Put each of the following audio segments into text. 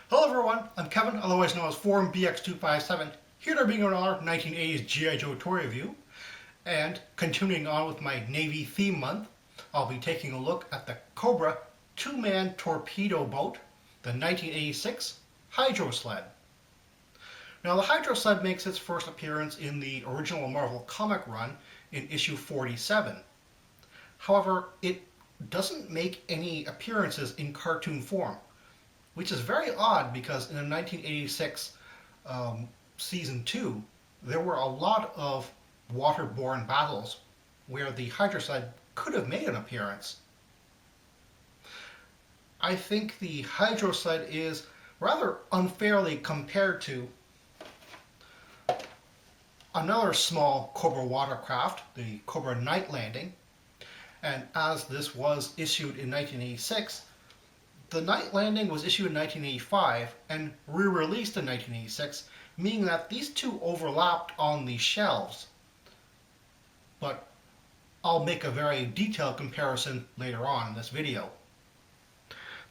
Hello everyone, I'm Kevin, otherwise known as Forum BX257, here to bring another 1980s G.I. Joe toy review. And continuing on with my Navy theme month, I'll be taking a look at the Cobra two-man torpedo boat, the 1986 Hydro-Sled. Now the Hydro-Sled makes its first appearance in the original Marvel comic run in issue 47. However, it doesn't make any appearances in cartoon form, which is very odd because in the 1986 season 2, there were a lot of waterborne battles where the Hydro-Sled could have made an appearance. I think the Hydro-Sled is rather unfairly compared to another small Cobra watercraft, the Cobra Night Landing, and as this was issued in 1986, the Night Landing was issued in 1985 and re-released in 1986, meaning that these two overlapped on the shelves. But I'll make a very detailed comparison later on in this video.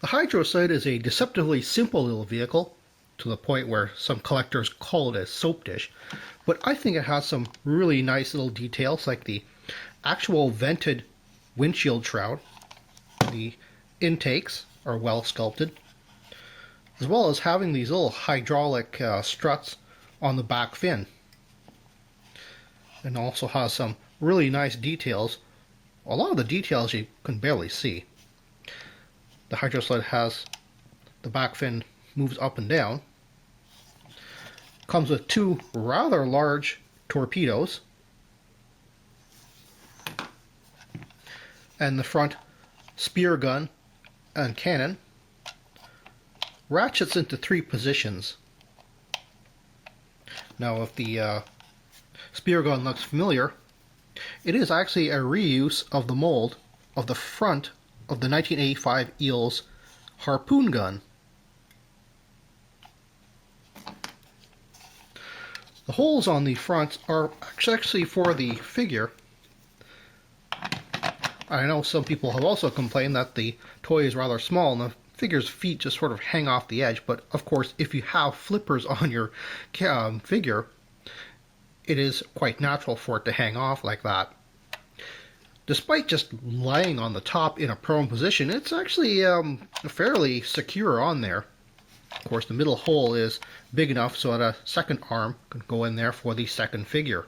The Hydro-Sled is a deceptively simple little vehicle, to the point where some collectors call it a soap dish, but I think it has some really nice little details like the actual vented windshield shroud, the intakes are well sculpted, as well as having these little hydraulic struts on the back fin. And also has some really nice details. A lot of the details you can barely see. The Hydro-Sled has the back fin moves up and down. Comes with two rather large torpedoes. And the front spear gun and cannon ratchets into 3 positions. Now if the spear gun looks familiar, it is actually a reuse of the mold of the front of the 1985 Eels harpoon gun. The holes on the front are actually for the figure. I know some people have also complained that the toy is rather small and the figure's feet just sort of hang off the edge, but of course if you have flippers on your figure, it is quite natural for it to hang off like that. Despite just lying on the top in a prone position, it's actually fairly secure on there. Of course the middle hole is big enough so that a second arm can go in there for the second figure.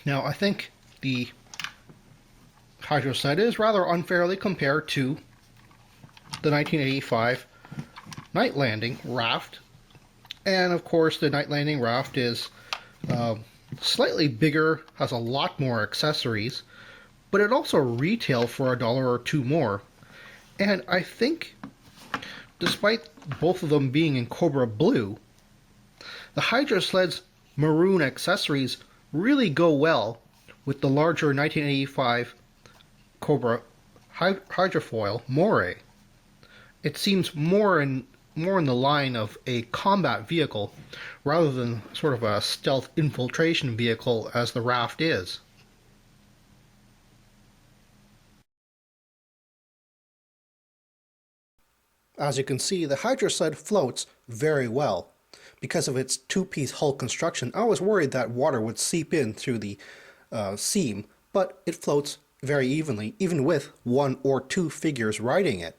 Now, I think the Hydro-Sled is rather unfairly compared to the 1985 Night Landing raft. And of course, the Night Landing raft is slightly bigger, has a lot more accessories, but it also retailed for $1 or $2 more. And I think, despite both of them being in Cobra Blue, the Hydro-Sled's maroon accessories really go well with the larger 1985 Cobra Hydrofoil Moray. It seems more in the line of a combat vehicle rather than sort of a stealth infiltration vehicle as the raft is. As you can see, the Hydro-Sled floats very well. Because of its two-piece hull construction, I was worried that water would seep in through the seam, but it floats very evenly, even with 1 or 2 figures riding it.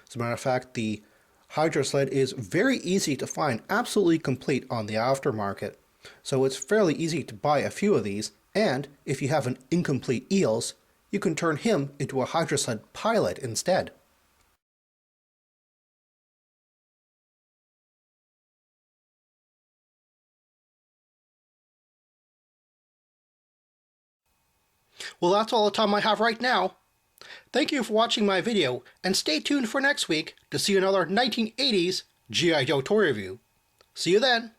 As a matter of fact, the Hydro-Sled is very easy to find, absolutely complete on the aftermarket. So it's fairly easy to buy a few of these, and if you have an incomplete Eels, you can turn him into a Hydro-Sled pilot instead. Well, that's all the time I have right now. Thank you for watching my video, and stay tuned for next week to see another 1980s G.I. Joe toy review. See you then!